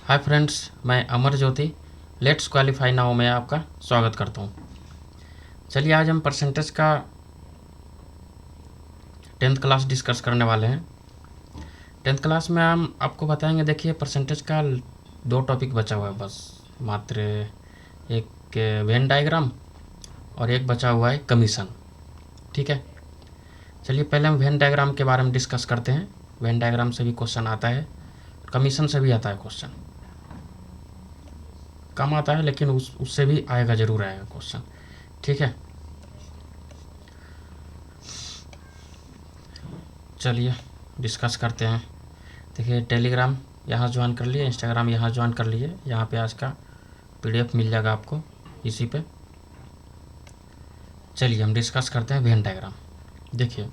Hi friends, मैं Amar Jyoti let's qualify now में आपका स्वागत करता हूँ। चलिए आज हम परसेंटेज का 10th क्लास डिस्कस करने वाले हैं। 10th क्लास में हम आपको बताएंगे। देखिए परसेंटेज का 2 टॉपिक बचा हुआ है बस, मात्र एक वेन डायग्राम और एक बचा हुआ है कमीशन। ठीक है, चलिए पहले हम वेन डायग्राम के बारे में डिस्कस करते हैं। वेन डायग्राम से भी क्वेश्चन आता है, कमीशन से भी आता है क्वेश्चन, कम आता है लेकिन उससे भी आएगा, ज़रूर आएगा क्वेश्चन। ठीक है, चलिए डिस्कस करते हैं। देखिए टेलीग्राम यहाँ ज्वाइन कर लिए, इंस्टाग्राम यहाँ ज्वाइन कर लिए। यहाँ पे आज का पीडीएफ मिल जाएगा आपको इसी पे। चलिए हम डिस्कस करते हैं वेन डायग्राम। देखिए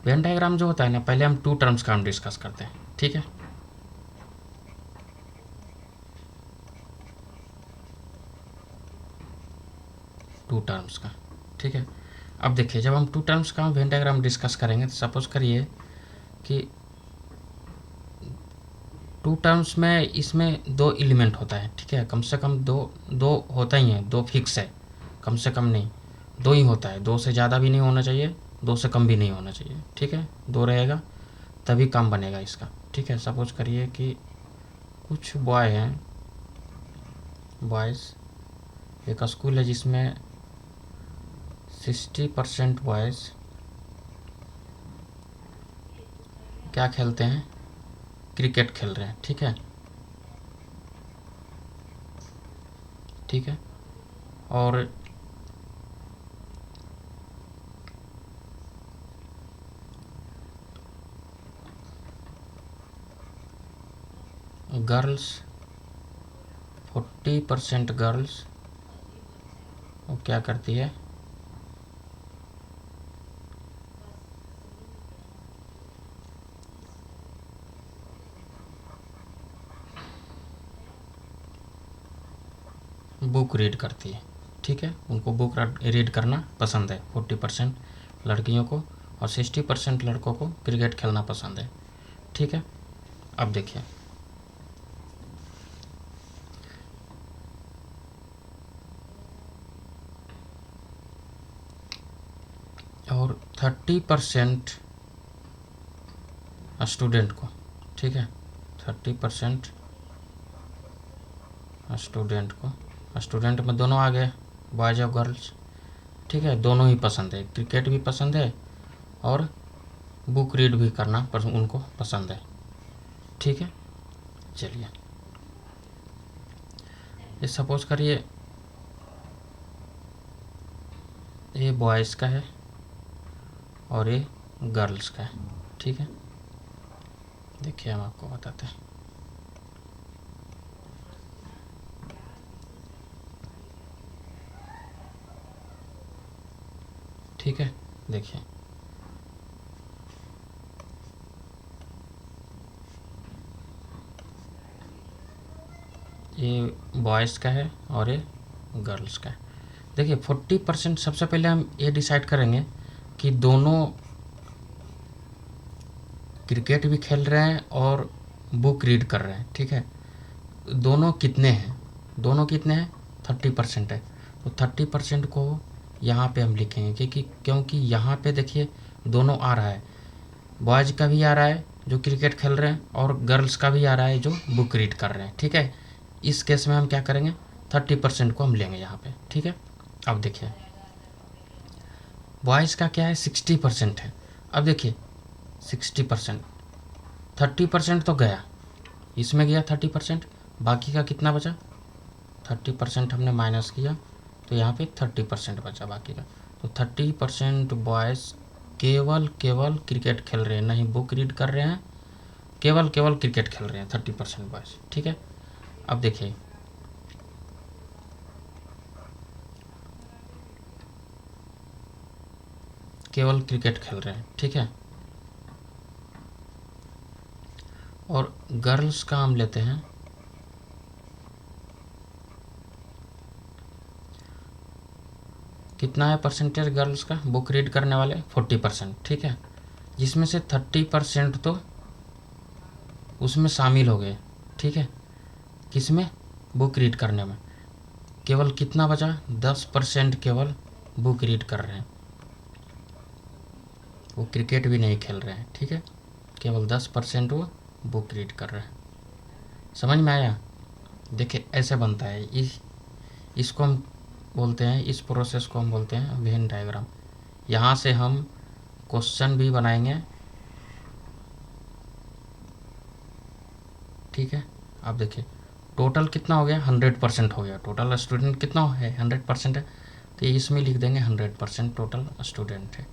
वेन डायग्राम जो होता है ना, पहले हम 2 टर्म्स का हम डिस्कस करते हैं। ठीक है, टू टर्म्स का। ठीक है, अब देखिए जब हम 2 टर्म्स का वेन डायग्राम डिस्कस करेंगे तो सपोज करिए कि 2 टर्म्स में इसमें 2 एलिमेंट होता है। ठीक है, कम से कम दो होता ही है, 2 फिक्स है, कम से कम नहीं 2 ही होता है। 2 से ज़्यादा भी नहीं होना चाहिए, 2 से कम भी नहीं होना चाहिए। ठीक है, 2 रहेगा तभी काम बनेगा इसका। ठीक है, सपोज करिए कि कुछ बॉय हैं, बॉयज़, एक स्कूल है जिसमें 60% बॉयज़ क्या खेलते हैं, क्रिकेट खेल रहे हैं। ठीक है, ठीक है, और गर्ल्स 40% गर्ल्स वो क्या करती है, बुक रीड करती है। ठीक है, उनको बुक रीड करना पसंद है 40% लड़कियों को, और 60% लड़कों को क्रिकेट खेलना पसंद है। ठीक है, अब देखिए और 30% स्टूडेंट को, ठीक है, 30% स्टूडेंट को, स्टूडेंट में दोनों आ गए, बॉयज़ और गर्ल्स। ठीक है, दोनों ही पसंद है, क्रिकेट भी पसंद है और बुक रीड भी करना उनको पसंद है। ठीक है, चलिए ये सपोज करिए ये बॉयज़ का है और ये गर्ल्स का है। ठीक है, देखिए हम आपको बताते हैं। ठीक है, देखिए ये बॉयज़ का है और ये गर्ल्स का है। देखिए 40% सबसे पहले हम ये डिसाइड करेंगे कि दोनों क्रिकेट भी खेल रहे हैं और बुक रीड कर रहे हैं। ठीक है, दोनों कितने हैं, दोनों कितने हैं, 30% है। तो 30% को यहाँ पे हम लिखेंगे क्योंकि यहाँ पे देखिए दोनों आ रहा है, बॉयज़ का भी आ रहा है जो क्रिकेट खेल रहे हैं और गर्ल्स का भी आ रहा है जो बुक रीड कर रहे हैं। ठीक है, इस केस में हम क्या करेंगे, 30% को हम लेंगे यहाँ पे। ठीक है, अब देखिए बॉयज़ का क्या है, 60% है। अब देखिए 60%, 30% तो गया, इसमें गया 30%, बाकी का कितना बचा, 30% हमने माइनस किया तो यहाँ पे 30% बचा बाकी का। तो 30% बॉयज़ केवल क्रिकेट खेल रहे हैं, नहीं बुक रीड कर रहे हैं, केवल क्रिकेट खेल रहे हैं 30% बॉयज़। ठीक है, अब देखिए केवल क्रिकेट खेल रहे हैं। ठीक है, और गर्ल्स का हम लेते हैं, कितना है परसेंटेज गर्ल्स का, बुक रीड करने वाले 40%। ठीक है, जिसमें से 30% तो उसमें शामिल हो गए। ठीक है, किस में, बुक रीड करने में। केवल कितना बचा, 10% केवल बुक रीड कर रहे हैं, वो क्रिकेट भी नहीं खेल रहे हैं। ठीक है, केवल 10% वो बुक रीड कर रहे हैं। समझ में आया? देखिए ऐसे बनता है, इसको हम बोलते हैं, इस प्रोसेस को हम बोलते हैं वेन डायग्राम। यहाँ से हम क्वेश्चन भी बनाएंगे। ठीक है, अब देखिए टोटल कितना हो गया, 100% हो गया। टोटल स्टूडेंट कितना है, 100% है, तो इसमें लिख देंगे 100% टोटल स्टूडेंट है।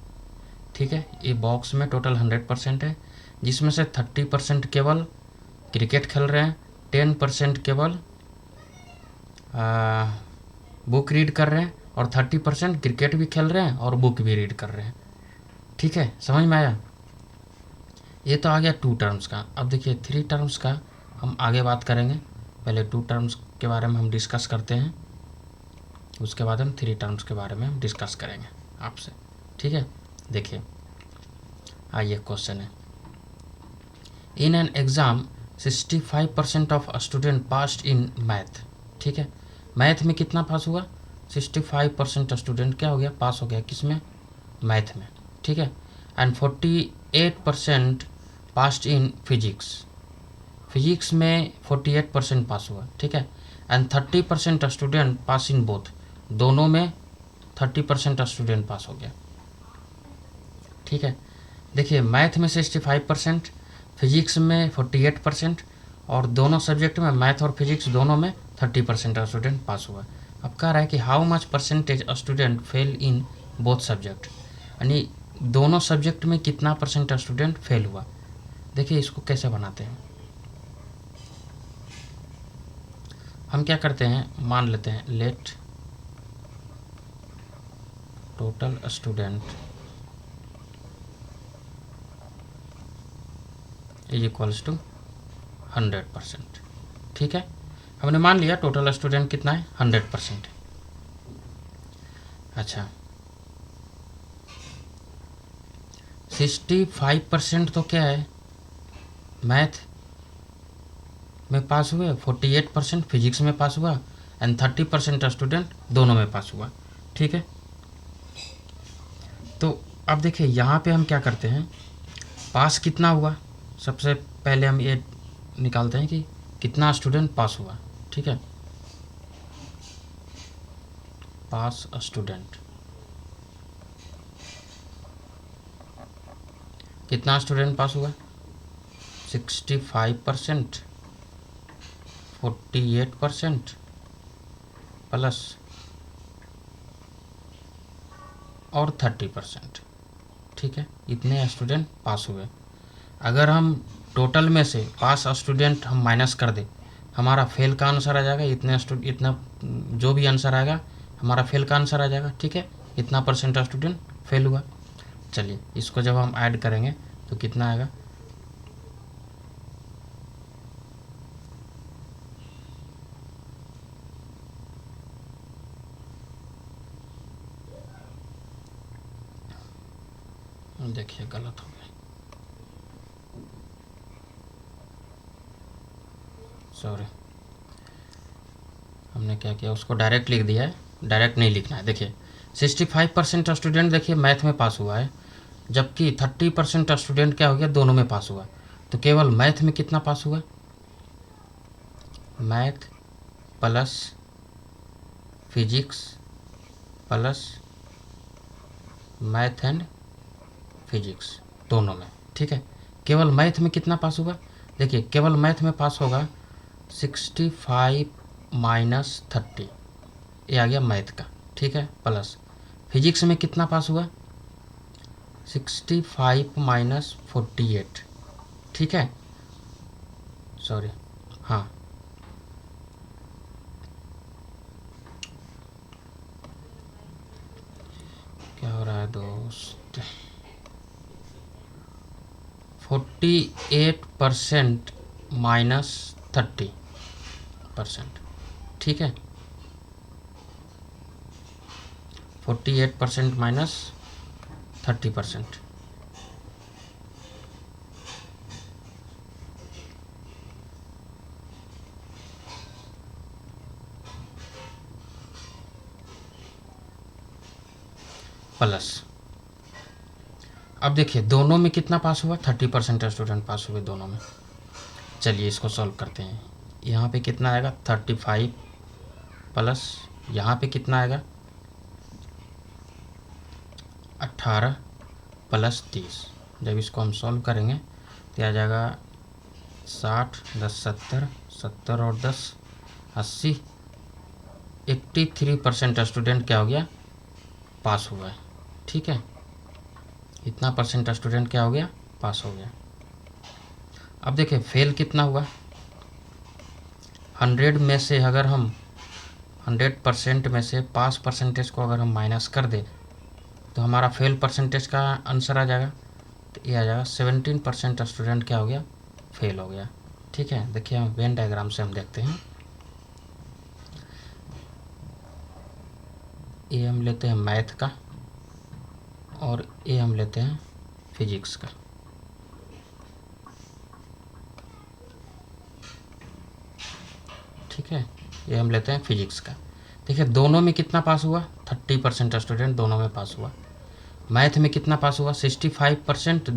ठीक है, ये बॉक्स में टोटल 100% है, जिसमें से 30% केवल क्रिकेट खेल रहे हैं, 10% केवल बुक रीड कर रहे हैं, और 30% क्रिकेट भी खेल रहे हैं और बुक भी रीड कर रहे हैं। ठीक है, समझ में आया? ये तो आ गया 2 टर्म्स का। अब देखिए 3 टर्म्स का हम आगे बात करेंगे। पहले 2 टर्म्स के बारे में हम डिस्कस करते हैं, उसके बाद हम 3 टर्म्स के बारे में हम डिस्कस करेंगे आपसे। ठीक है, देखिए आइए क्वेश्चन है, in an exam 65% of student passed in math. ठीक है, मैथ में कितना पास हुआ, 65% स्टूडेंट क्या हो गया, पास हो गया, किस में, मैथ में। ठीक है, and 48% passed in physics, physics में 48% पास हुआ। ठीक है, and 30% student pass in both, दोनों में 30% स्टूडेंट पास हो गया। ठीक है, देखिए मैथ में 65%, फिजिक्स में 48%, और दोनों सब्जेक्ट में, मैथ और फिजिक्स दोनों में 30% स्टूडेंट पास हुआ। अब कह रहा है कि how much percentage student fail in both subject, यानी दोनों सब्जेक्ट में कितना परसेंट स्टूडेंट फेल हुआ। देखिए इसको कैसे बनाते हैं, हम क्या करते हैं, मान लेते हैं let total student is equals to 100%। ठीक है, हमने मान लिया टोटल स्टूडेंट कितना है, 100%। अच्छा, 65% तो क्या है, मैथ में पास हुए, 48% फिजिक्स में पास हुआ, एंड 30% स्टूडेंट दोनों में पास हुआ। ठीक है, तो अब देखिए यहाँ पे हम क्या करते हैं, पास कितना हुआ, सबसे पहले हम ये निकालते हैं कि कितना स्टूडेंट पास हुआ। ठीक है, पास स्टूडेंट, कितना स्टूडेंट पास हुआ, 65%, 48% प्लस और 30%। ठीक है, इतने स्टूडेंट पास हुए। अगर हम टोटल में से पास स्टूडेंट हम माइनस कर दें, हमारा फेल का आंसर आ जाएगा, इतना जो भी आंसर आएगा हमारा फेल का आंसर आ जाएगा। ठीक है, इतना परसेंट स्टूडेंट फेल हुआ। चलिए इसको जब हम ऐड करेंगे तो कितना आएगा, देखिए गलत हो गया, सॉरी, हमने क्या किया, उसको डायरेक्ट लिख दिया है, डायरेक्ट नहीं लिखना है। देखिए 65% स्टूडेंट देखिए मैथ में पास हुआ है, जबकि 30% स्टूडेंट क्या हो गया, दोनों में पास हुआ। तो केवल मैथ में कितना पास हुआ, math plus physics plus math and physics दोनों में। ठीक है, केवल मैथ में कितना पास हुआ, देखिए केवल मैथ में पास होगा 65 माइनस 30, ये आ गया मैथ का। ठीक है, प्लस फिजिक्स में कितना पास हुआ, 65 माइनस 48। ठीक है, सॉरी, हाँ क्या हो रहा है दोस्त, 48% माइनस 30%। ठीक है, 48% माइनस 30%। प्लस, अब देखिए दोनों में कितना पास हुआ, 30% स्टूडेंट पास हुए दोनों में। चलिए इसको सॉल्व करते हैं। यहाँ पे कितना आएगा 35 प्लस यहाँ पे कितना आएगा 18 प्लस 30। जब इसको हम सॉल्व करेंगे तो आ जाएगा 60, 10 70, 70 और 10 80, 83% स्टूडेंट क्या हो गया पास हुआ है। ठीक है, इतना परसेंट स्टूडेंट क्या हो गया पास हो गया। अब देखिए फेल कितना हुआ, 100 में से अगर हम 100% में से पास परसेंटेज को अगर हम माइनस कर दें तो हमारा फेल परसेंटेज का आंसर आ जाएगा। तो ये आ जाएगा 17% स्टूडेंट क्या हो गया फेल हो गया। ठीक है, देखिए हम वेन डायग्राम से हम देखते हैं। ये हम लेते हैं मैथ का और ये हम लेते हैं फिजिक्स का। ठीक है, ये हम लेते हैं फिजिक्स का। देखिए दोनों में कितना पास हुआ 30% स्टूडेंट दोनों में पास हुआ। मैथ में कितना पास हुआ 65%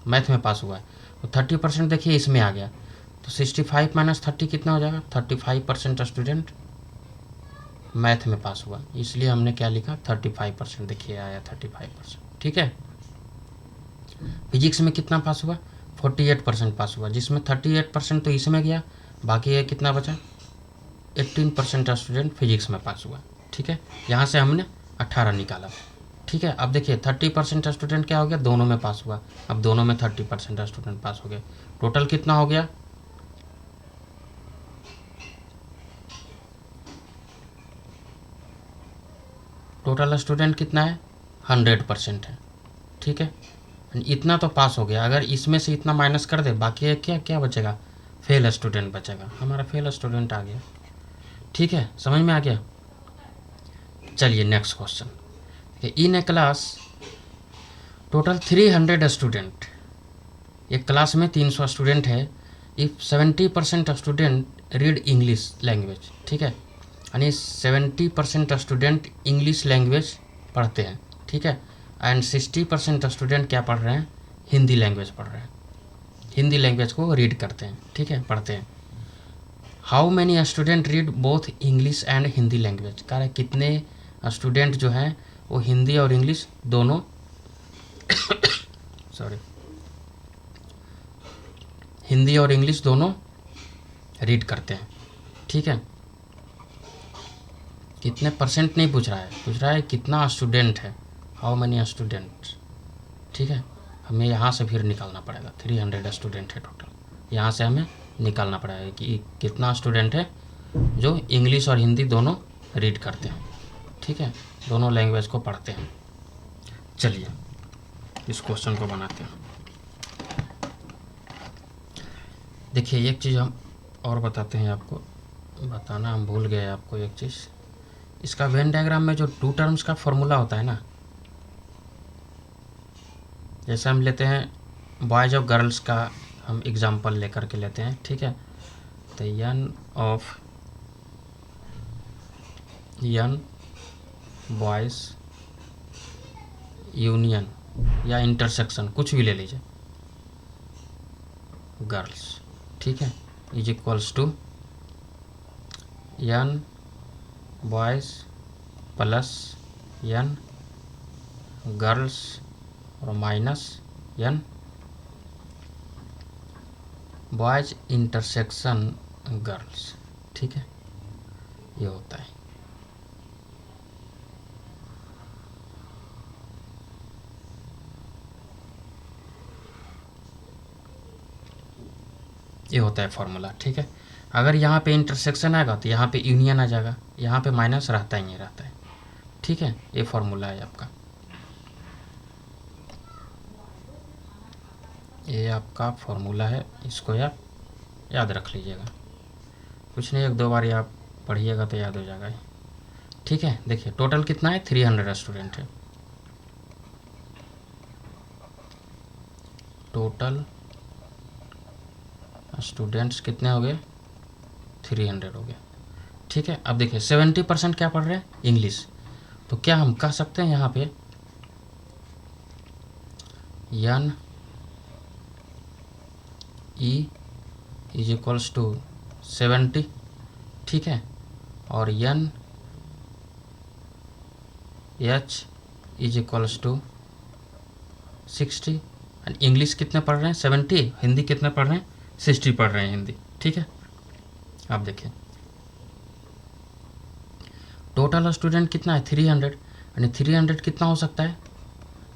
मैथ में पास हुआ है। तो 30% देखिए इसमें आ गया, तो 65 माइनस 30 कितना हो जाएगा 35% स्टूडेंट मैथ में पास हुआ, इसलिए हमने क्या लिखा 35%। देखिए आया 35%। ठीक है, फिजिक्स में कितना पास हुआ 48% पास हुआ, जिसमें 38% तो इसमें गया, बाकी ये कितना बचा 18% स्टूडेंट फिजिक्स में पास हुआ। ठीक है, यहाँ से हमने 18 निकाला। ठीक है, अब देखिए 30% स्टूडेंट क्या हो गया दोनों में पास हुआ, अब दोनों में 30% स्टूडेंट पास हो गए। टोटल कितना हो गया टोटल स्टूडेंट कितना है 100% है। ठीक है, इतना तो पास हो गया, अगर इसमें से इतना माइनस कर दे बाकी क्या क्या बचेगा फेल स्टूडेंट बचेगा, हमारा फेल स्टूडेंट आ गया। ठीक है, समझ में आ गया। चलिए नेक्स्ट क्वेश्चन, इन ए क्लास टोटल 300 स्टूडेंट, एक क्लास में 300 स्टूडेंट है। If 70% student read English language. ठीक है, यानी 70% स्टूडेंट इंग्लिश लैंग्वेज पढ़ते हैं। ठीक है, एंड 60% स्टूडेंट क्या पढ़ रहे हैं हिंदी लैंग्वेज पढ़ रहे हैं, हिंदी लैंग्वेज को रीड करते हैं। ठीक है, पढ़ते हैं। How many student read both English and Hindi language, कह रहे कितने स्टूडेंट जो हैं वो हिंदी और इंग्लिश दोनों सॉरी हिंदी और इंग्लिश दोनों रीड करते हैं। ठीक है, कितने परसेंट नहीं पूछ रहा है कितना स्टूडेंट है, हाउ मैनी स्टूडेंट। ठीक है, हमें यहाँ से फिर निकालना पड़ेगा, 300 स्टूडेंट है टोटल, यहाँ से हमें निकालना पड़ेगा कि कितना स्टूडेंट है जो इंग्लिश और हिंदी दोनों रीड करते हैं। ठीक है, दोनों लैंग्वेज को पढ़ते हैं। चलिए इस क्वेश्चन को बनाते हैं। देखिए एक चीज़ हम और बताते हैं, आपको बताना हम भूल गए आपको एक चीज़, इसका वेन डायग्राम में जो 2 टर्म्स का फॉर्मूला होता है ना, जैसे हम लेते हैं बॉयज़ और गर्ल्स का हम एग्जांपल लेकर के लेते हैं। ठीक है, तो यन बॉयज़ यूनियन या इंटरसेक्शन कुछ भी ले लीजिए गर्ल्स। ठीक है, is equals to n boys plus n girls और minus n boys intersection girls. ठीक है, ये होता है। ये होता है फॉर्मूला। ठीक है, अगर यहाँ पे इंटरसेक्शन आएगा तो यहाँ पे यूनियन आ जाएगा, यहाँ पे माइनस रहता ही नहीं रहता है। ठीक है, ये फॉर्मूला है आपका, ये आपका फॉर्मूला है, इसको आप याद रख लीजिएगा। कुछ नहीं, 1-2 बार आप पढ़िएगा तो याद हो जाएगा। ठीक है, देखिए टोटल कितना है 300 स्टूडेंट है। टोटल स्टूडेंट्स कितने हो गए 300 हो गए। ठीक है, अब देखिए 70% क्या पढ़ रहे हैं इंग्लिश, तो क्या हम कह सकते हैं यहाँ पे N E is equals to 70, ठीक है, और N H is equals to 60। And English कितने पढ़ रहे हैं 70, हिंदी कितने पढ़ रहे हैं 60 पढ़ रहे हैं हिंदी, ठीक है। आप देखिए टोटल स्टूडेंट कितना है 300, यानी 300 कितना हो सकता है,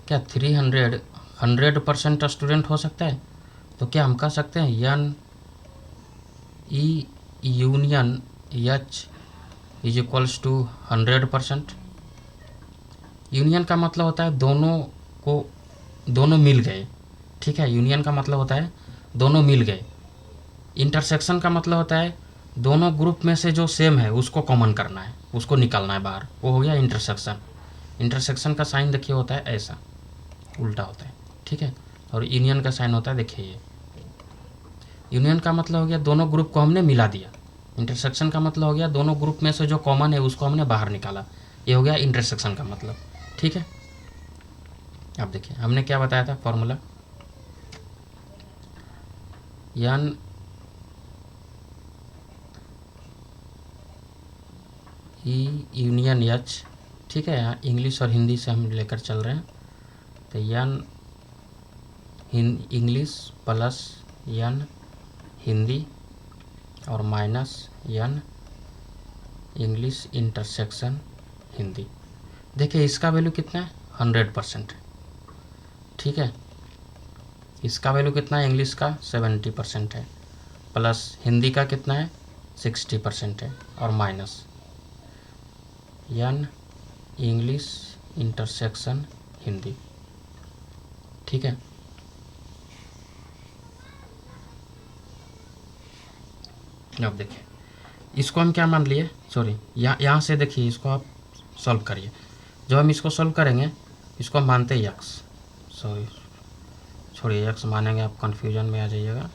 क्या 300 100% स्टूडेंट हो सकता है। तो क्या हम कह सकते हैं N E union H is equals to 100%। Union का मतलब होता है दोनों मिल गए, ठीक है, यूनियन का मतलब होता है दोनों मिल गए। इंटरसेक्शन का मतलब होता है दोनों ग्रुप में से जो सेम है उसको कॉमन करना है, उसको निकालना है बाहर, वो हो गया इंटरसेक्शन। इंटरसेक्शन का साइन देखिए होता है ऐसा, उल्टा होता है, ठीक है, और यूनियन का साइन होता है देखिए ये। यूनियन का मतलब हो गया दोनों ग्रुप को हमने मिला दिया, इंटरसेक्शन का मतलब हो गया दोनों ग्रुप में से जो कॉमन है उसको हमने बाहर निकाला, ये हो गया इंटरसेक्शन का मतलब, ठीक है। अब देखिए हमने क्या बताया था formula, N E union H, ठीक है, यहाँ इंग्लिश और हिंदी से हम लेकर चल रहे हैं, तो n English plus n Hindi और minus n English intersection Hindi. देखिए इसका वैल्यू कितना है 100%, ठीक है, इसका वैल्यू कितना है इंग्लिश का 70% है, प्लस हिंदी का कितना है 60% है, और minus n English intersection Hindi, ठीक है। अब देखिए इसको हम क्या मान लिए, सॉरी यहाँ से देखिए इसको आप सॉल्व करिए। जब हम इसको सॉल्व करेंगे इसको हम मानते हैं यक्स, सॉरी छोड़िए यक्स मानेंगे आप कन्फ्यूजन में आ जाइएगा।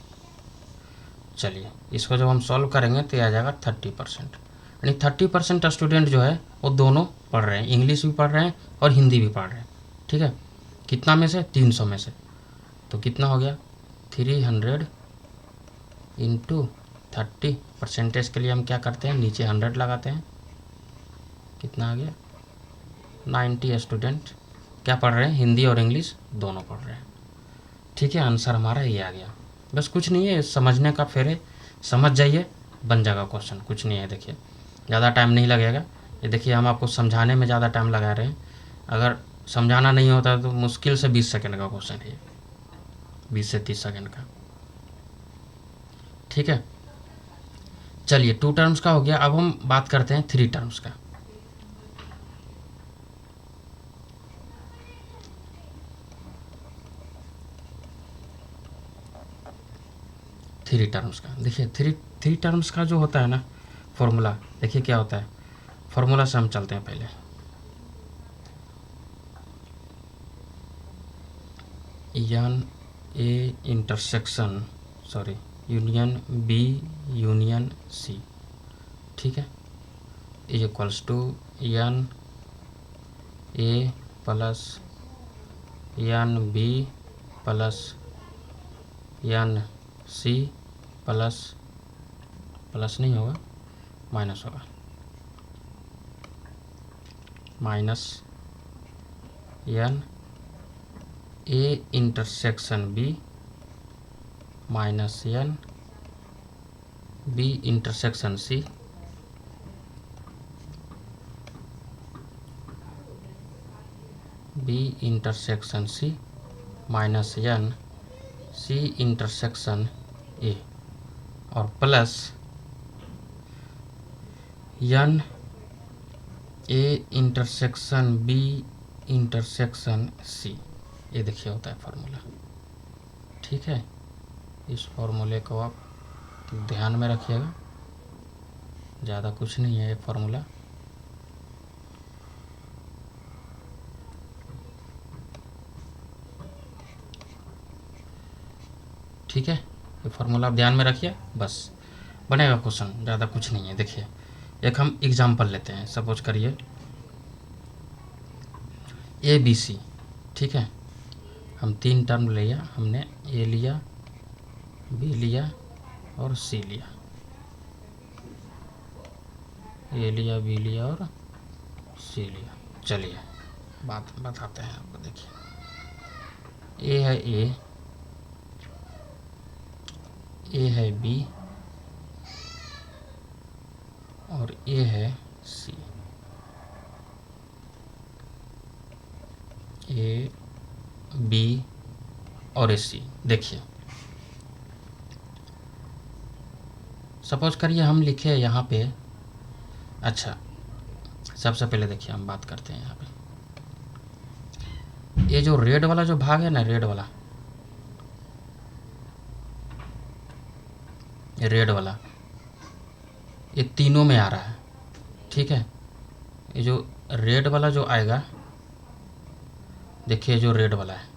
चलिए इसको जब हम सॉल्व करेंगे तो ये आ जाएगा 30%, यानी 30% स्टूडेंट जो है वो दोनों पढ़ रहे हैं, इंग्लिश भी पढ़ रहे हैं और हिंदी भी पढ़ रहे हैं, ठीक है। कितना में से 300 में से, तो कितना हो गया 300 इंटू 30। परसेंटेज के लिए हम क्या करते हैं नीचे 100 लगाते हैं, कितना आ गया 90 स्टूडेंट क्या पढ़ रहे हैं हिंदी और इंग्लिश दोनों पढ़ रहे हैं, ठीक है। आंसर हमारा ये आ गया, बस कुछ नहीं है, समझने का फेर है, समझ जाइए बन जाएगा क्वेश्चन, कुछ नहीं है। देखिए ज़्यादा टाइम नहीं लगेगा, ये देखिए हम आपको समझाने में ज़्यादा टाइम लगा रहे हैं, अगर समझाना नहीं होता तो मुश्किल से 20 सेकंड का क्वेश्चन है, 20 से 30 सेकंड का, ठीक है। चलिए 2 टर्म्स का हो गया, अब हम बात करते हैं 3 टर्म्स का। थ्री टर्म्स का देखिए, थ्री टर्म्स का जो होता है ना फॉर्मूला, देखिए क्या होता है, फॉर्मूला से हम चलते हैं पहले। N A intersection sorry union B union C, ठीक है, is equals to n A plus n B plus n C plus plus नहीं होगा माइनस होगा, minus n A intersection B minus n B intersection C B intersection C minus n C intersection A, और plus n A intersection B intersection C, ये देखिए होता है formula, ठीक है। इस फार्मूले को आप ध्यान में रखिएगा, ज़्यादा कुछ नहीं है ये फार्मूला, ठीक है। ये फार्मूला आप ध्यान में रखिए, बस बनेगा क्वेश्चन, ज़्यादा कुछ नहीं है। देखिए एक हम एग्जाम्पल लेते हैं, सपोज करिए ए बी सी, ठीक है, हम 3 टर्म लिया, हमने ए लिया, बी लिया और सी लिया, ए लिया, बी लिया और सी लिया। चलिए बात बताते हैं आपको। देखिए ए है ए है बी और ए है सी। ए बी और सी। देखिए सपोज करिए हम लिखे यहाँ पे, अच्छा सबसे पहले देखिए हम बात करते हैं यहाँ पे, ये जो रेड वाला जो भाग है ना, रेड वाला ये तीनों में आ रहा है, ठीक है। ये जो रेड वाला जो आएगा, देखिए जो रेड वाला है,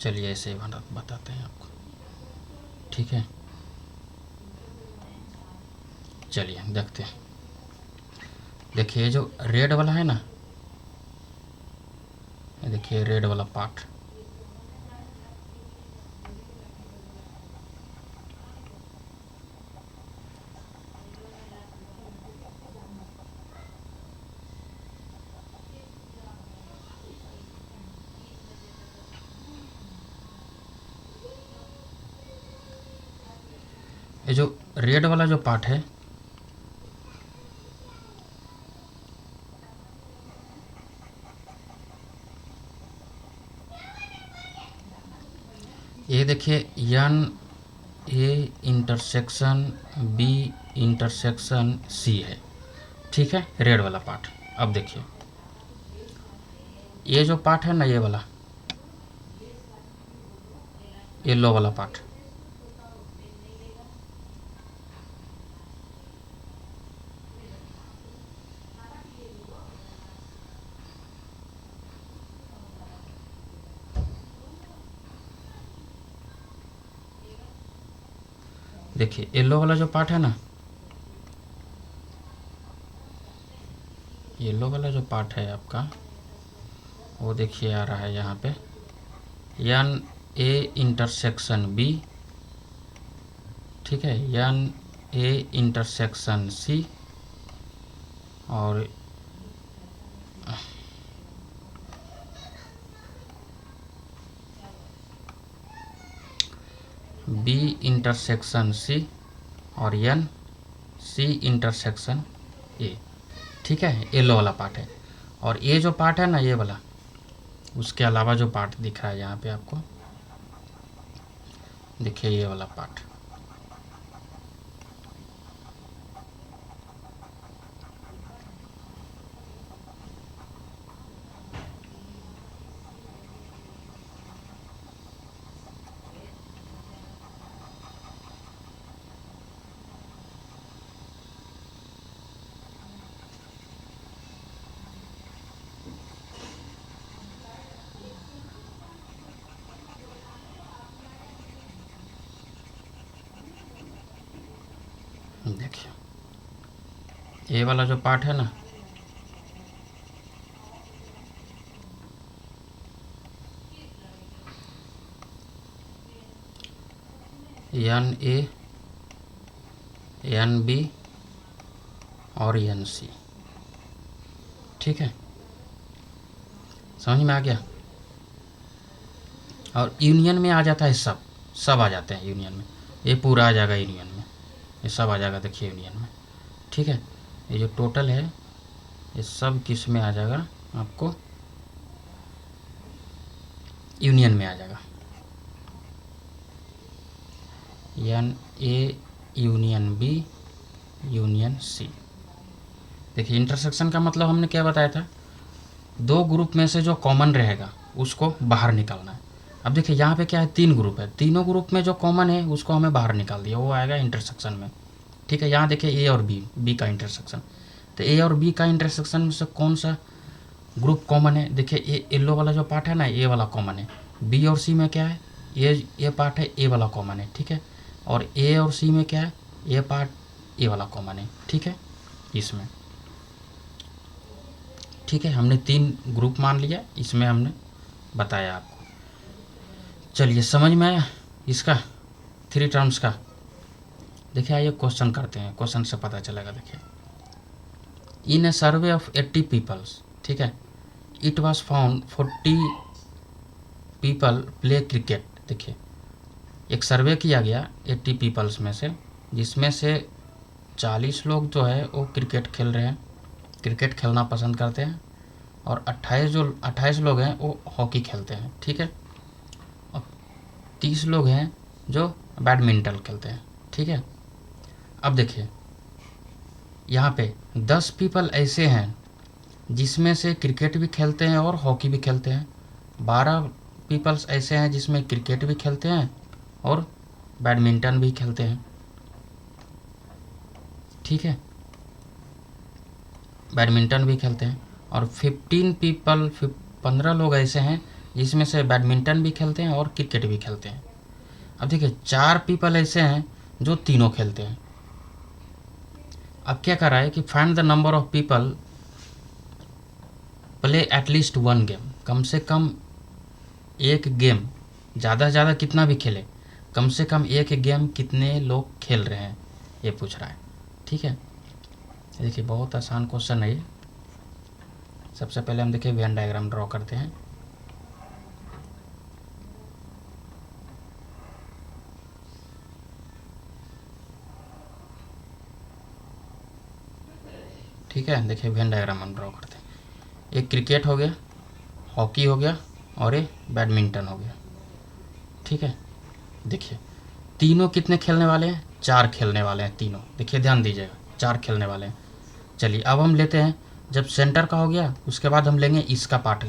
चलिए ऐसे बताते हैं आपको, ठीक है। चलिए देखते हैं। देखिए जो रेड वाला है ना, देखिए रेड वाला पार्ट, ये जो रेड वाला जो पार्ट है, ये देखिए N A intersection B intersection C है, ठीक है, रेड वाला पार्ट। अब देखिए ये जो पार्ट है ना, ये वाला येलो वाला पार्ट, देखिए येलो वाला जो पार्ट है ना, येलो वाला जो पार्ट है आपका, वो देखिए आ रहा है यहाँ पे एन ए इंटरसेक्शन बी, ठीक है, एन ए इंटरसेक्शन सी और बी इंटरसेक्शन सी और एन सी इंटरसेक्शन ए, ठीक है, येलो वाला पार्ट है। और ये जो पार्ट है ना, ये वाला, उसके अलावा जो पार्ट दिख रहा है यहाँ पे आपको, देखिए ये वाला पार्ट, देखिए ये वाला जो पार्ट है ना, NA, NB और NC। ठीक है, समझ में आ गया। और यूनियन में आ जाता है सब आ जाते हैं यूनियन में, ये पूरा आ जाएगा यूनियन में, ये सब आ जाएगा, देखिए यूनियन में। ठीक है, ये जो टोटल है ये सब किस में आ जाएगा, आपको यूनियन में आ जाएगा। NA union B union C। देखिए इंटरसेक्शन का मतलब हमने क्या बताया था, दो ग्रुप में से जो कॉमन रहेगा उसको बाहर निकालना है। अब देखिए यहाँ पे क्या है, 3 ग्रुप है, तीनों ग्रुप में जो कॉमन है उसको हमें बाहर निकाल दिया, वो आएगा इंटरसेक्शन में। ठीक है, यहाँ देखिए A और B का इंटरसेक्शन, तो A और B का इंटरसेक्शन में से कौन सा ग्रुप कॉमन है, देखिए येलो वाला जो पार्ट है ना, ए वाला कॉमन है। B और C में क्या है, ये पार्ट है, ए वाला कॉमन है। ठीक है, और A और C में क्या है, ये पार्ट ए वाला कॉमन है। ठीक है, इसमें ठीक है, हमने 3 ग्रुप मान लिया, इसमें हमने बताया आपको। चलिए समझ में आया इसका 3 टर्म्स का। देखिए आइए क्वेश्चन करते हैं, क्वेश्चन से पता चलेगा। देखिए, इन ए सर्वे ऑफ 80 पीपल्स, ठीक है, it was found 40 people play cricket. देखिए एक सर्वे किया गया 80 पीपल्स में से, जिसमें से 40 लोग जो है वो क्रिकेट खेल रहे हैं, क्रिकेट खेलना पसंद करते हैं, और 28 लोग हैं वो हॉकी खेलते हैं। ठीक है, और 30 लोग हैं जो बैडमिंटन खेलते हैं। ठीक है, अब देखिए यहाँ पे 10 पीपल ऐसे हैं जिसमें से क्रिकेट भी खेलते हैं और हॉकी भी खेलते हैं, 12 पीपल्स ऐसे हैं जिसमें क्रिकेट भी खेलते हैं और बैडमिंटन भी खेलते हैं। ठीक है, बैडमिंटन भी खेलते हैं, और 15 लोग ऐसे हैं जिसमें से बैडमिंटन भी खेलते हैं और क्रिकेट भी खेलते हैं। अब देखिए 4 पीपल ऐसे हैं जो तीनों खेलते हैं। अब क्या कर रहा है कि find the number of people play at least 1 game, कम से कम एक गेम, ज़्यादा से ज़्यादा कितना भी खेले, कम से कम एक गेम कितने लोग खेल रहे हैं, ये पूछ रहा है। ठीक है, देखिए बहुत आसान क्वेश्चन है ये। सबसे पहले हम देखिए वेन डायग्राम ड्रॉ करते हैं। ठीक है, देखिए वेन डायग्राम हम ड्रॉ करते हैं। एक क्रिकेट हो गया, हॉकी हो गया और एक बैडमिंटन हो गया। ठीक है, देखिए तीनों कितने खेलने वाले हैं, 4 खेलने वाले हैं तीनों। देखिए ध्यान दीजिएगा, 4 खेलने वाले हैं। चलिए अब हम लेते हैं, जब सेंटर का हो गया उसके बाद हम लेंगे इसका पार्ट,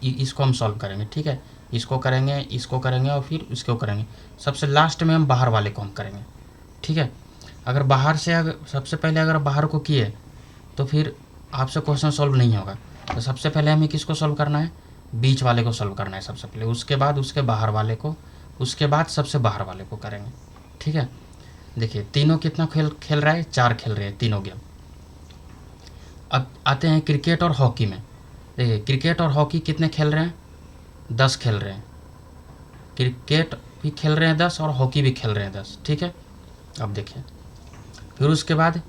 इसको हम सॉल्व करेंगे। ठीक है, इसको करेंगे और फिर इसको करेंगे। सबसे लास्ट में हम बाहर वाले को हम करेंगे। ठीक है, अगर बाहर से सबसे पहले अगर बाहर को किए तो फिर आपसे क्वेश्चन सॉल्व नहीं होगा। तो सबसे पहले हमें किसको सॉल्व करना है, बीच वाले को सॉल्व करना है सबसे पहले, उसके बाद उसके बाहर वाले को, उसके बाद सबसे बाहर वाले को करेंगे। ठीक है, देखिए तीनों कितना खेल रहा है, 4 खेल रहे हैं तीनों गेम। अब आते हैं क्रिकेट और हॉकी में। देखिए क्रिकेट और हॉकी कितने खेल रहे हैं, 10 खेल रहे हैं। क्रिकेट भी खेल रहे हैं 10 और हॉकी भी खेल रहे हैं 10। ठीक है, अब देखिए फिर उसके बाद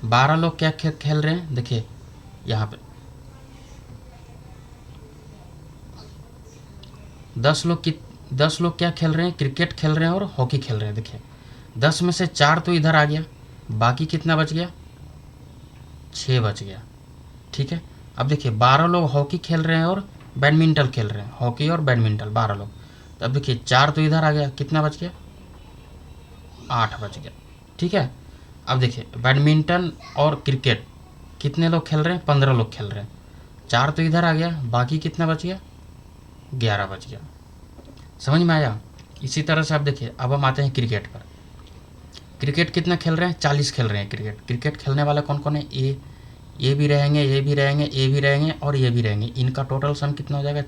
12 लोग क्या खेल रहे हैं, देखिए यहाँ पे 10 लोग क्या खेल रहे हैं, क्रिकेट खेल रहे हैं और हॉकी खेल रहे हैं। देखिए 10 में से 4 तो इधर आ गया, बाकी कितना बच गया, 6 बच गया। ठीक है, अब देखिए 12 लोग हॉकी खेल रहे हैं और बैडमिंटन खेल रहे हैं, हॉकी और बैडमिंटन 12 लोग। तो अब देखिए 4 तो इधर आ गया, कितना बच गया, 8 बच गया। ठीक है, अब देखिए बैडमिंटन और क्रिकेट कितने लोग खेल रहे हैं, 15 लोग खेल रहे हैं, 4 तो इधर आ गया, बाकी कितना बच गया, 11 बच गया। समझ में आया। इसी तरह से आप देखिए अब हम आते हैं क्रिकेट पर। क्रिकेट कितना खेल रहे हैं, 40 खेल रहे हैं क्रिकेट खेलने वाले कौन कौन है, ये भी रहेंगे, ये भी रहेंगे, ये भी रहेंगे और ये भी रहेंगे। इनका टोटल सम कितना हो जाएगा,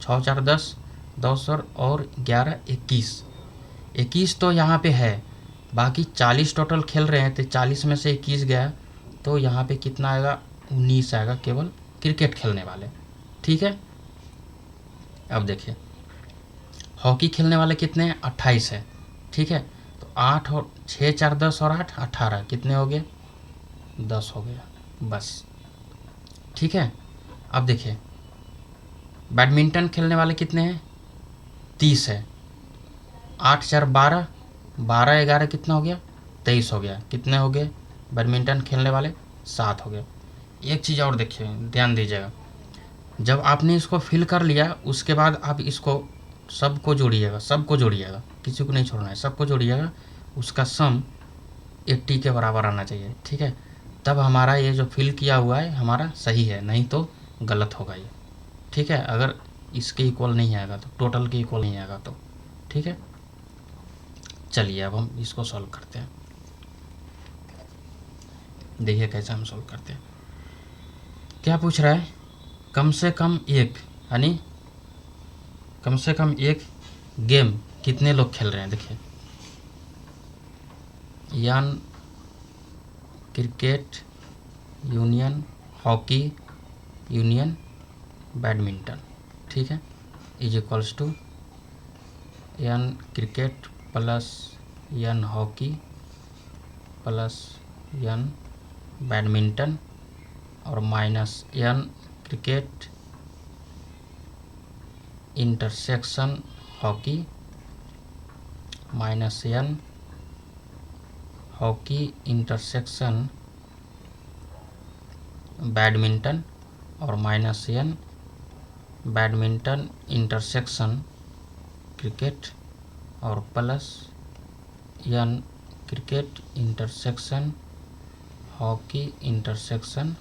6 4 10 10 और 11 21 तो यहाँ पे है, बाकी 40 टोटल खेल रहे हैं, तो 40 में से 21 गया तो यहाँ पे कितना आएगा, 19 आएगा केवल क्रिकेट खेलने वाले। ठीक है, अब देखिए हॉकी खेलने वाले कितने हैं? 28 है, ठीक है। तो 8 और 6 4 10 और 8 18, कितने हो गए? 10 हो गया, बस, ठीक है। अब देखिए बैडमिंटन खेलने वाले कितने हैं? 30 है, 8 4 12, 12 11 कितना हो गया? 23 हो गया, कितने हो गए बैडमिंटन खेलने वाले? 7 हो गया। एक चीज़ और देखिए, ध्यान दीजिएगा, जब आपने इसको फिल कर लिया उसके बाद आप इसको सबको जोड़िएगा, सबको जोड़िएगा, किसी को नहीं छोड़ना है, सबको जोड़िएगा, उसका सम 80 के बराबर आना चाहिए, ठीक है। तब हमारा ये जो फिल किया हुआ है हमारा सही है, नहीं तो गलत होगा ये, ठीक है। अगर इसके इक्वल नहीं आएगा तो, टोटल के इक्वल नहीं आएगा तो, ठीक है। चलिए अब हम इसको सॉल्व करते हैं, देखिए कैसे हम सॉल्व करते हैं। क्या पूछ रहा है? कम से कम एक, यानी कम से कम एक गेम कितने लोग खेल रहे हैं? देखिए, यान cricket union, hockey union, badminton, ठीक है, is equals to n cricket plus n hockey plus n badminton और minus n cricket intersection hockey minus n hockey intersection badminton और minus n badminton intersection cricket और plus n cricket intersection hockey intersection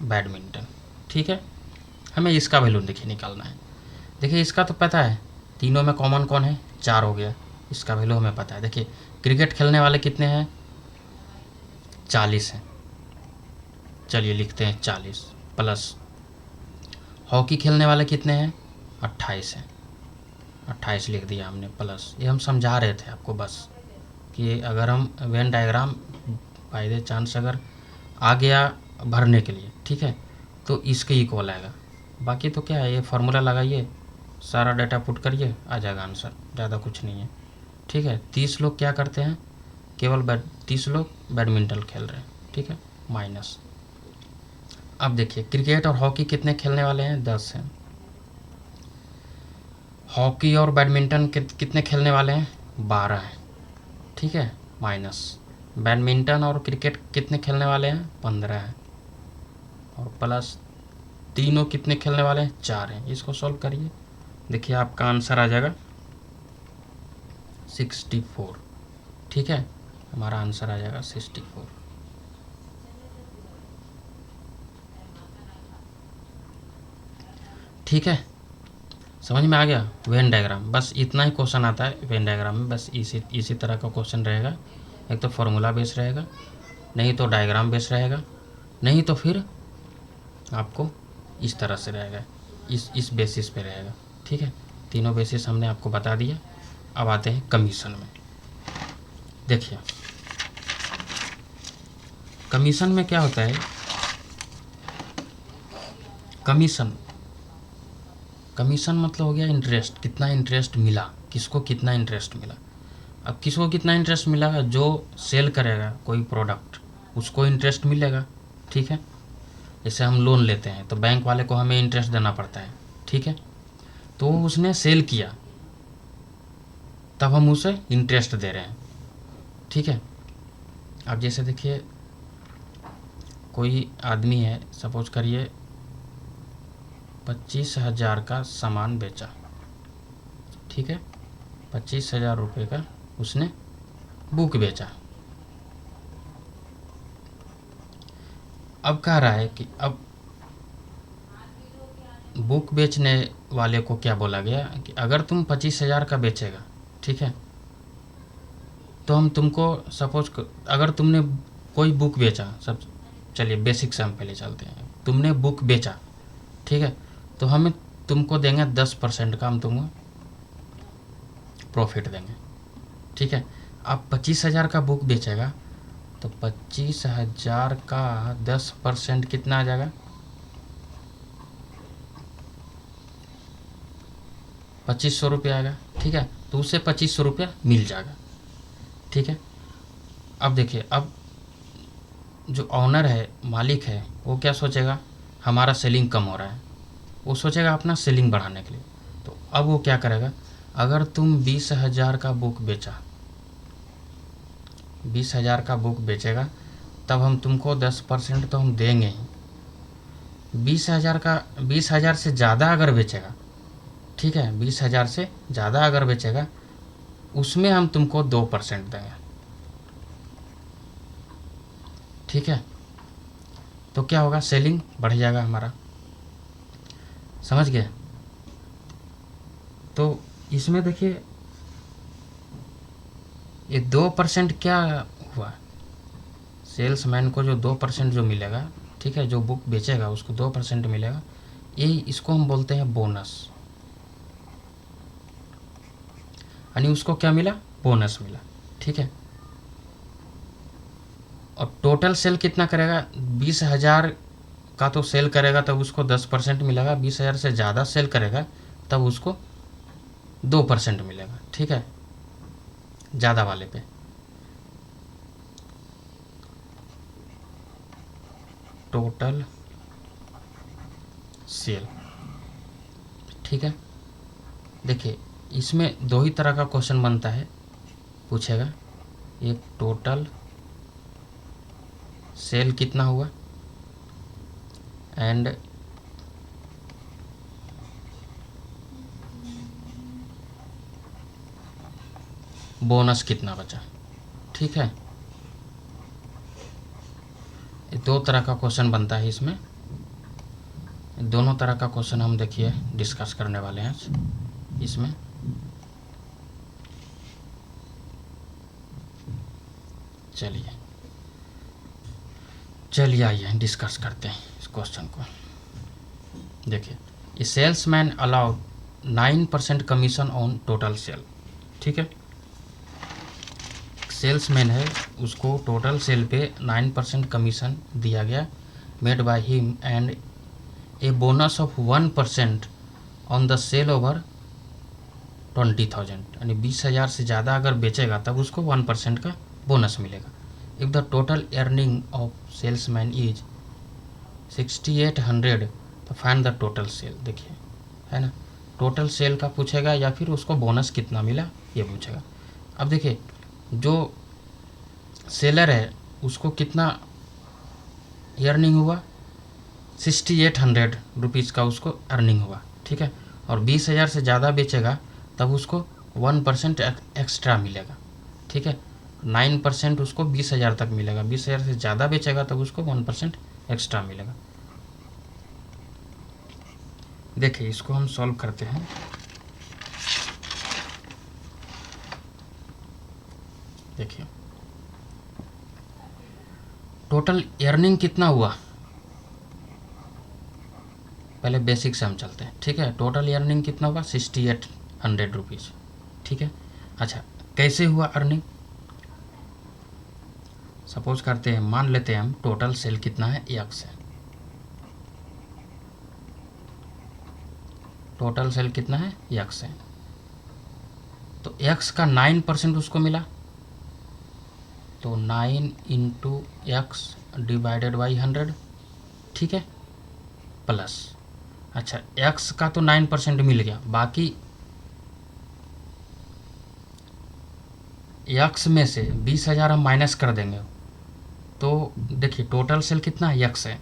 badminton, ठीक है। हमें इसका value देखिए निकालना है। देखिए इसका तो पता है, तीनों में कॉमन कौन है? 4 हो गया, इसका वैल्यू हमें पता है। देखिए क्रिकेट खेलने वाले कितने हैं? 40 हैं, चलिए लिखते हैं 40 प्लस हॉकी खेलने वाले कितने हैं? 28 हैं, 28 लिख दिया हमने प्लस, ये हम समझा रहे थे आपको बस कि अगर हम Venn diagram by the chance अगर आ गया भरने के लिए, ठीक है, तो इसके इक्वल आएगा। बाकी तो क्या है, ये फार्मूला लगाइए, सारा डाटा पुट करिए, आ जाएगा आंसर, ज़्यादा कुछ नहीं है, ठीक है। 30 लोग क्या करते हैं? केवल 30 लोग बैडमिंटन खेल रहे हैं, ठीक है, माइनस। अब देखिए क्रिकेट और हॉकी कितने खेलने वाले हैं? 10 हैं। हॉकी और बैडमिंटन कितने खेलने वाले हैं? 12 हैं, ठीक है, माइनस बैडमिंटन और क्रिकेट कितने खेलने वाले हैं? 15 हैं, और प्लस तीनों कितने खेलने वाले हैं? 4 हैं। इसको सॉल्व करिए, देखिए आपका आंसर आ जाएगा 64, ठीक है, हमारा आंसर आ जाएगा 64। ठीक है, समझ में आ गया? वेन डायग्राम, बस इतना ही क्वेश्चन आता है वेन डायग्राम में, बस इसी तरह का क्वेश्चन रहेगा। एक तो फॉर्मूला बेस रहेगा, नहीं तो डायग्राम बेस रहेगा, नहीं तो फिर आपको इस तरह से रहेगा, इस बेसिस पे रहेगा, ठीक है। तीनों बेसिस हमने आपको बता दिया। अब आते हैं कमीशन में। देखिए कमीशन में क्या होता है? कमीशन मतलब हो गया इंटरेस्ट, कितना इंटरेस्ट मिला, किसको कितना इंटरेस्ट मिला। अब किसको कितना इंटरेस्ट मिलेगा? जो सेल करेगा कोई प्रोडक्ट, उसको इंटरेस्ट मिलेगा, ठीक है। जैसे हम लोन लेते हैं तो बैंक वाले को हमें इंटरेस्ट देना पड़ता है, ठीक है। तो उसने सेल किया तब हम उसे इंटरेस्ट दे रहे हैं, ठीक है। अब जैसे देखिए कोई आदमी है, सपोज करिए 25,000 का सामान बेचा, ठीक है, 25,000 रुपये का उसने बुक बेचा। अब कह रहा है कि अब बुक बेचने वाले को क्या बोला गया कि अगर तुम 25,000 का बेचेगा, ठीक है, तो हम तुमको सपोज अगर तुमने कोई बुक बेचा, सब चलिए बेसिक से हम पहले चलते हैं, तुमने बुक बेचा, ठीक है, तो हमें तुमको देंगे 10% का हम तुमको प्रॉफिट देंगे, ठीक है। अब 25,000 का बुक बेचेगा तो 25,000 का 10% कितना आ जाएगा? ₹2500 आएगा, ठीक है, तो उसे ₹2500 मिल जाएगा, ठीक है। अब देखिए, अब जो ऑनर है, मालिक है, वो क्या सोचेगा, हमारा सेलिंग कम हो रहा है, वो सोचेगा अपना सेलिंग बढ़ाने के लिए। तो अब वो क्या करेगा, अगर तुम 20,000 का बुक बेचा, 20,000 का बुक बेचेगा, तब हम तुमको 10% तो हम देंगे ही। 20,000 का, 20,000 से ज़्यादा अगर बेचेगा, ठीक है, 20,000 से ज़्यादा अगर बेचेगा, उसमें हम तुमको 2% देंगे, ठीक है। तो क्या होगा, सेलिंग बढ़ जाएगा हमारा, समझ गए। तो इसमें देखिए, ये 2% क्या हुआ, सेल्समैन को जो 2% जो मिलेगा, ठीक है, जो बुक बेचेगा उसको 2% मिलेगा, ये इसको हम बोलते हैं बोनस। यानी उसको क्या मिला, बोनस मिला, ठीक है। और टोटल सेल कितना करेगा, 20,000 का तो सेल करेगा तब उसको 10% मिलेगा, 20,000 से ज़्यादा सेल करेगा तब उसको 2% मिलेगा, ठीक है, ज़्यादा वाले पे। टोटल सेल, ठीक है। देखिए, इसमें दो ही तरह का क्वेश्चन बनता है, पूछेगा, एक टोटल सेल कितना हुआ एंड बोनस कितना बचा, ठीक है। ये दो तरह का क्वेश्चन बनता है इसमें, दोनों तरह का क्वेश्चन हम देखिए डिस्कस करने वाले हैं इसमें। चलिए आइए डिस्कस करते हैं इस क्वेश्चन को। देखिए, ये salesman allowed 9% commission on total sale, ठीक है। सेल्समैन है, उसको टोटल सेल पे 9% कमीशन दिया गया, made by him, and a bonus of 1% on the sale over 20,000, यानी 20,000 से ज़्यादा अगर बेचेगा तब उसको 1% का बोनस मिलेगा। If the total earning of salesman is 6,800, तो फाइंड द टोटल सेल। देखिए, है ना, टोटल सेल का पूछेगा या फिर उसको बोनस कितना मिला ये पूछेगा। अब देखिए, जो सेलर है उसको कितना अर्निंग हुआ, 6,800 रुपीज़ का उसको अर्निंग हुआ, ठीक है। और 20,000 से ज़्यादा बेचेगा तब उसको 1% एक्स्ट्रा मिलेगा, ठीक है। 9% उसको 20,000 तक मिलेगा, 20,000 से ज़्यादा बेचेगा तब उसको 1% एक्स्ट्रा मिलेगा। देखिए, इसको हम सॉल्व करते हैं। देखिए, टोटल अर्निंग कितना हुआ, पहले बेसिक से हम चलते हैं, ठीक है। टोटल अर्निंग कितना हुआ, 6,800 रुपीज़, ठीक है। अच्छा, कैसे हुआ अर्निंग, सपोज करते हैं, मान लेते हैं हम टोटल सेल कितना है, एक्स है, टोटल सेल कितना है, एक्स है। तो एक्स का 9% उसको मिला, तो 9 इंटू एक्स डिवाइडेड बाई 100, ठीक है, प्लस, अच्छा, एक्स का तो 9% मिल गया, बाकी एक्स में से 20,000 हम माइनस कर देंगे। तो देखिए, टोटल सेल कितना है, एक्स है,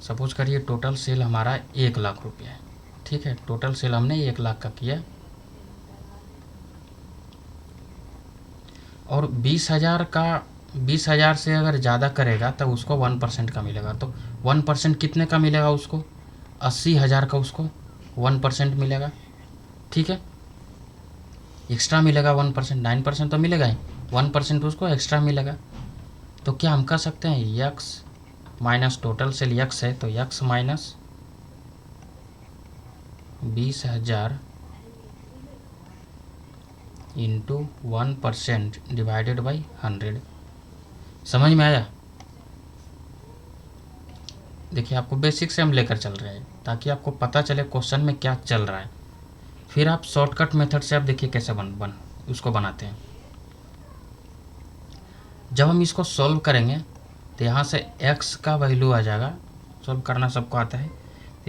सपोज करिए टोटल सेल हमारा 1,00,000 रुपया है, ठीक है। टोटल सेल हमने 1,00,000 का किया, और 20,000 से अगर ज़्यादा करेगा तब उसको 1% का मिलेगा। तो 1% कितने का मिलेगा उसको, 80,000 का उसको 1% मिलेगा, ठीक है, एक्स्ट्रा मिलेगा 1%, 9% तो मिलेगा ही, 1% उसको एक्स्ट्रा मिलेगा। तो क्या हम कह सकते हैं, x minus total sale x है, तो x minus 20,000 into 1% divided by 100। समझ में आया। देखिए, आपको बेसिक से हम लेकर चल रहे हैं ताकि आपको पता चले क्वेश्चन में क्या चल रहा है। फिर आप शॉर्टकट मेथड से आप देखिए कैसे बन उसको बनाते हैं। जब हम इसको सॉल्व करेंगे तो यहाँ से x का वैल्यू आ जाएगा, सॉल्व करना सबको आता है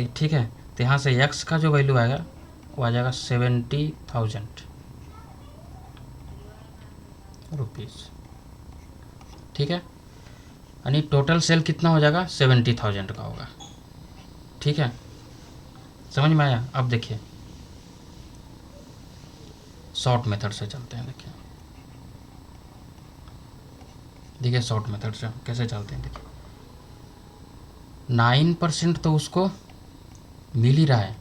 ठीक है। तो यहाँ से x का जो वैल्यू आएगा वो आ जाएगा 70,000 रुपीज़, ठीक है। यानी टोटल सेल कितना हो जाएगा 70,000 का होगा, ठीक है। समझ में आया? अब देखिए शॉर्ट मेथड से चलते हैं। देखिए शॉर्ट मेथड से कैसे चलते हैं। देखिए 9% तो उसको मिल ही रहा है,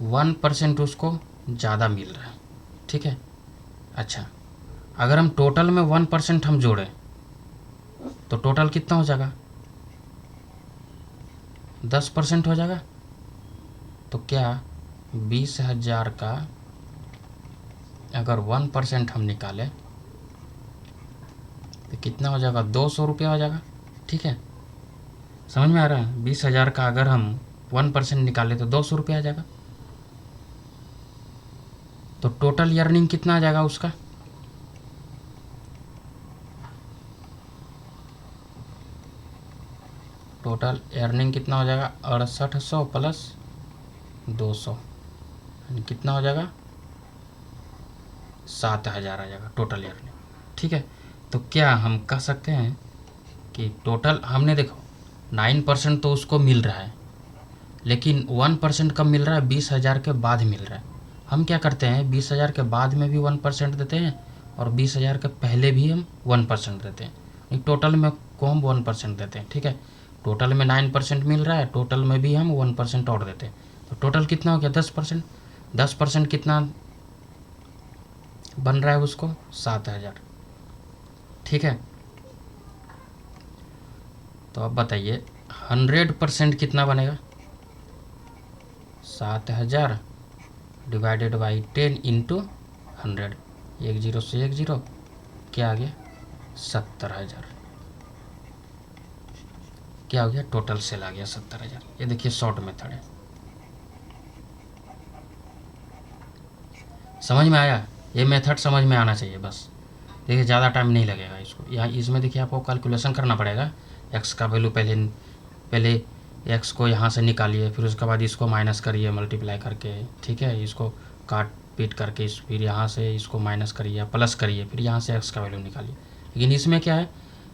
1% उसको ज़्यादा मिल रहा है, ठीक है। अच्छा, अगर हम टोटल में 1% हम जोड़ें तो टोटल कितना हो जाएगा 10% हो जाएगा। तो क्या 20,000 का अगर 1% हम निकालें तो कितना हो जाएगा 200 रुपया हो जाएगा, ठीक है। समझ में आ रहा है? 20,000 का अगर हम 1% निकालें तो 200 रुपया आ जाएगा। तो टोटल अर्निंग कितना आ जाएगा उसका, टोटल अर्निंग कितना हो जाएगा 6800 प्लस 200 कितना हो जाएगा 7,000 आ जाएगा टोटल अर्निंग, ठीक है। तो क्या हम कह सकते हैं कि टोटल हमने देखो 9% तो उसको मिल रहा है, लेकिन 1% कब मिल रहा है 20,000 के बाद मिल रहा है। हम क्या करते हैं 20,000 के बाद में भी 1% देते हैं और 20,000 के पहले भी हम 1% देते हैं। टोटल में को हम 1% देते हैं, ठीक है। टोटल में 9% मिल रहा है, टोटल में भी हम 1% और देते हैं। तो टोटल कितना हो गया 10%। 10% कितना बन रहा है उसको 7,000, ठीक है। तो अब बताइए 100% कितना बनेगा 7,000 डिवाइडेड बाई 10 इंटू 100, 1 0 से 1 0 क्या आ गया 70,000। क्या हो गया टोटल सेल आ गया 70,000। ये देखिए शॉर्ट मेथड है। समझ में आया? ये मेथड समझ में आना चाहिए बस। देखिए ज़्यादा टाइम नहीं लगेगा इसको। यहाँ इसमें देखिए आपको कैलकुलेशन करना पड़ेगा। एक्स का वैल्यू पहले एक्स को यहाँ से निकालिए, फिर उसके बाद इसको माइनस करिए मल्टीप्लाई करके, ठीक है। इसको काट पीट करके फिर यहाँ से इसको माइनस करिए या प्लस करिए, फिर यहाँ से एक्स का वैल्यू निकालिए। लेकिन इसमें क्या है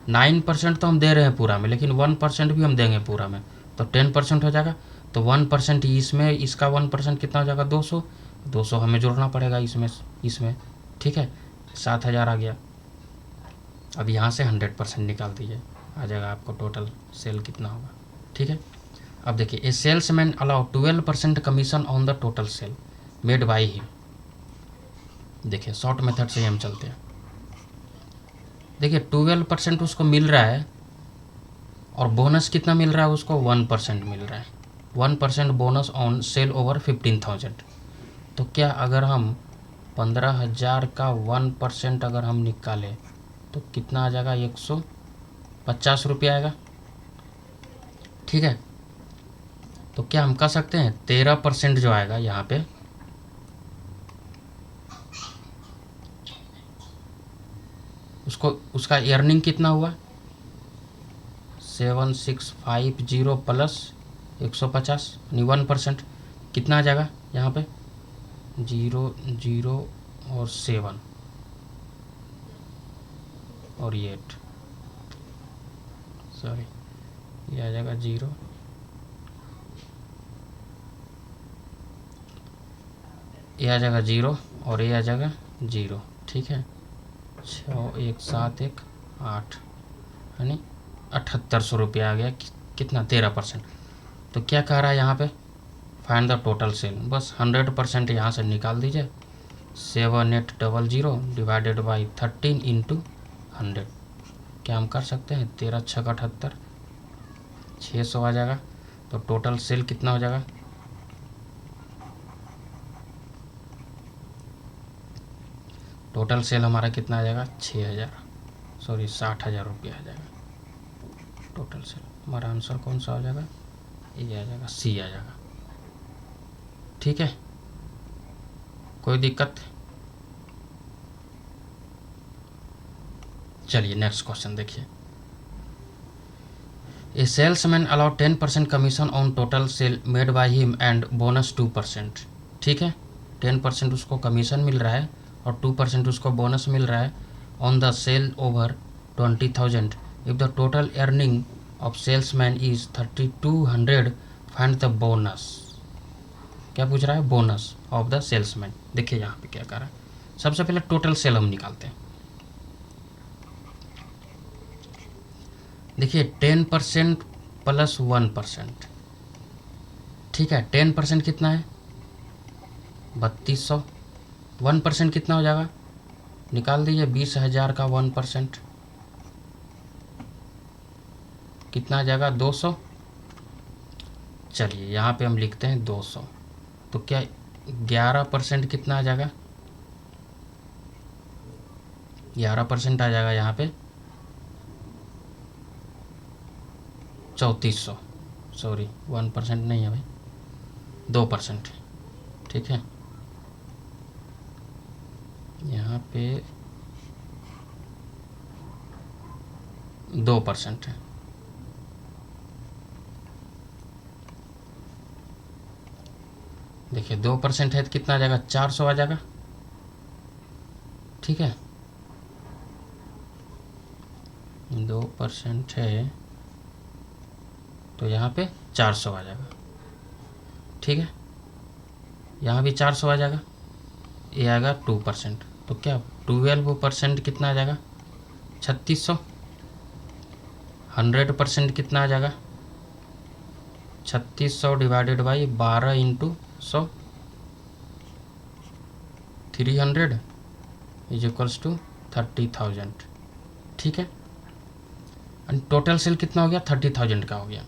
9% तो हम दे रहे हैं पूरा में, लेकिन 1% भी हम देंगे पूरा में, तो 10% हो जाएगा। तो 1% इसमें, इसका 1% कितना हो जाएगा 200, 200 हमें जोड़ना पड़ेगा इसमें, ठीक है। 7,000 आ गया। अब यहाँ से 100% निकाल दीजिए, आ जाएगा आपको टोटल सेल कितना होगा, ठीक है। अब देखिए ए salesman allow 12% commission on the total sale made by him. देखिए शॉर्ट मेथड से हम चलते हैं। देखिए 12% उसको मिल रहा है और बोनस कितना मिल रहा है उसको 1% मिल रहा है। 1% बोनस ऑन सेल ओवर 15,000। तो क्या अगर हम 15,000 का 1% अगर हम निकालें तो कितना आ जाएगा 150 रुपया आएगा, ठीक है। तो क्या हम कह सकते हैं 13% जो आएगा यहाँ पे उसका अर्निंग कितना हुआ 7,650 प्लस 150 यानी 1% कितना आ जाएगा यहाँ पे 0 0 और 7 और 8, सॉरी ये आ जाएगा 0, ये आ जाएगा 0 और ये आ जाएगा 0, ठीक है। 6 1 7 1 8 यानी 7,800 रुपया आ गया। कितना 13%। तो क्या कह रहा है यहाँ पे फाइंड द टोटल सेल। बस 100% यहाँ से निकाल दीजिए। 7,800 डिवाइडेड बाई 13 इंटू 100। क्या हम कर सकते हैं 13 6 78 600 आ जाएगा। तो टोटल सेल कितना हो जाएगा टोटल सेल हमारा कितना आ जाएगा 60,000 रुपया आ जाएगा टोटल सेल। हमारा आंसर कौन सा हो जाएगा ये आ जाएगा सी आ जाएगा, ठीक है। कोई दिक्कत? चलिए नेक्स्ट क्वेश्चन देखिए। ए salesman allow 10% commission on total sale made by him and bonus 2%। ठीक है, 10% उसको कमीशन मिल रहा है और 2% उसको बोनस मिल रहा है on the sale over 20,000। If the total earning of salesman is 3200, find the bonus. क्या पूछ रहा है? Bonus of the salesman. देखिए यहाँ पे क्या कर रहा है, सबसे पहले टोटल सेल हम निकालते हैं। देखिए 10% प्लस 1%। ठीक है, 10% कितना है? 3200। 1% कितना हो जाएगा? निकाल दीजिए, 20,000 का 1% कितना आ जाएगा? 200। चलिए यहाँ पे हम लिखते हैं 200। तो क्या 11% कितना आ जाएगा? 11% आ जाएगा यहाँ पे 3400। सॉरी 1% नहीं है भाई, 2%। ठीक है, यहाँ पे 2% है। देखिए 2% है तो कितना आ जाएगा? 400 आ जाएगा। ठीक है, 2% है तो यहाँ पे 400 आ जाएगा। ठीक है, यहाँ भी 400 आ जाएगा। ये आएगा 2%, तो क्या 12% कितना आ जाएगा? 3600। 100% कितना आ जाएगा? 3600 divided by 12 into 100, 300 is equals to 30,000। ठीक है, टोटल सेल कितना हो गया? 30,000 का हो गया।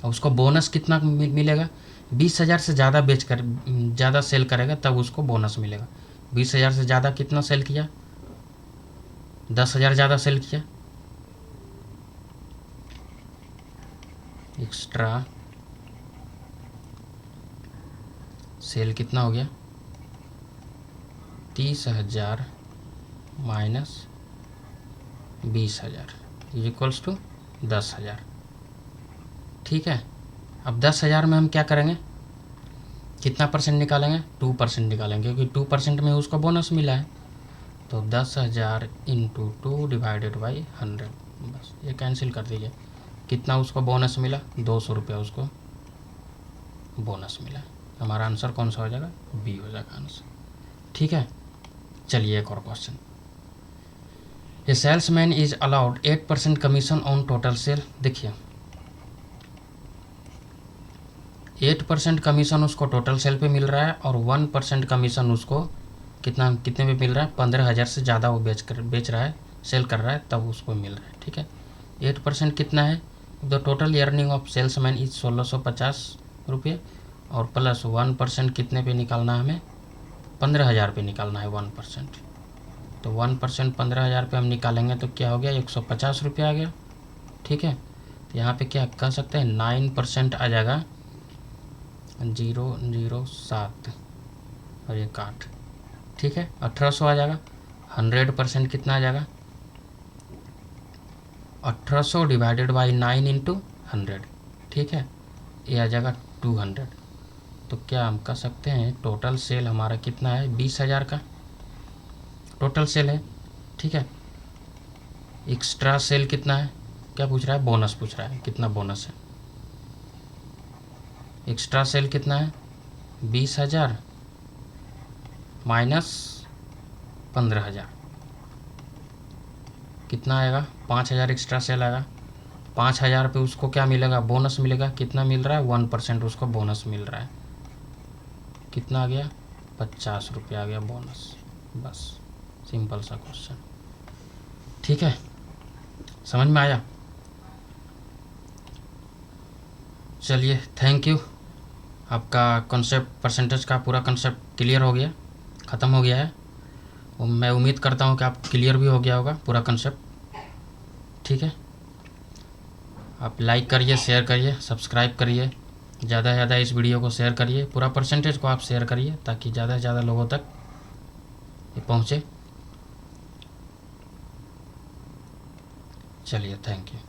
और उसको बोनस कितना मिलेगा? 20,000 से ज़्यादा ज़्यादा सेल करेगा तब उसको बोनस मिलेगा। 20,000 से ज़्यादा कितना सेल किया? 10,000 ज़्यादा सेल किया, एक्स्ट्रा सेल कितना हो गया? 30,000 माइनस 20,000 इज इक्वल्स टू 10,000। ठीक है, अब 10,000 में हम क्या करेंगे? कितना परसेंट निकालेंगे? 2% निकालेंगे, क्योंकि 2% में उसको बोनस मिला है। तो 10,000 इंटू 2 डिवाइडेड बाई 100, बस ये कैंसिल कर दीजिए। कितना उसको बोनस मिला? 200 रुपया उसको बोनस मिला। हमारा आंसर कौन सा हो जाएगा? बी हो जाएगा आंसर। ठीक है, चलिए एक और question. A salesman is allowed 8% commission on total sale. देखिए 8% कमीशन उसको टोटल सेल पे मिल रहा है और 1% कमीशन उसको कितने पे मिल रहा है? 15,000 से ज़्यादा वो बेच रहा है, सेल कर रहा है, तब उसको मिल रहा है। ठीक है, 8% कितना है? The total earning of salesman is 1650 रुपये, और प्लस 1% कितने पे निकालना है हमें? 15,000 पे निकालना है 1%। तो 1% 15,000 पे हम निकालेंगे तो क्या हो गया? 150 रुपये आ गया। ठीक है, तो यहाँ पे क्या कह सकते हैं? 9% आ जाएगा, 007 और ये काट। ठीक है, 1800 आ जाएगा। 100% कितना आ जाएगा? 1800 डिवाइडेड बाई 9 इंटू 100। ठीक है, ये आ जाएगा 200। तो क्या हम कह सकते हैं टोटल सेल हमारा कितना है? 20,000 का टोटल सेल है। ठीक है, एक्स्ट्रा सेल कितना है? क्या पूछ रहा है? बोनस पूछ रहा है, कितना बोनस है? एक्स्ट्रा सेल कितना है? 20,000 माइनस 15,000 कितना आएगा? 5,000 एक्स्ट्रा सेल आएगा। 5,000 पे उसको क्या मिलेगा? बोनस मिलेगा। कितना मिल रहा है? 1% उसको बोनस मिल रहा है। कितना आ गया? 50 रुपये आ गया बोनस। बस सिंपल सा क्वेश्चन। ठीक है, समझ में आया? चलिए थैंक यू, आपका कॉन्सेप्ट परसेंटेज का पूरा कॉन्सेप्ट क्लियर हो गया, ख़त्म हो गया है। मैं उम्मीद करता हूँ कि आप क्लियर भी हो गया होगा पूरा कॉन्सेप्ट। ठीक है, आप लाइक करिए, शेयर करिए, सब्सक्राइब करिए ज़्यादा से ज़्यादा इस वीडियो को शेयर करिए, पूरा परसेंटेज को आप शेयर करिए ताकि ज़्यादा से ज़्यादा लोगों तक ये पहुँचे। चलिए, थैंक यू।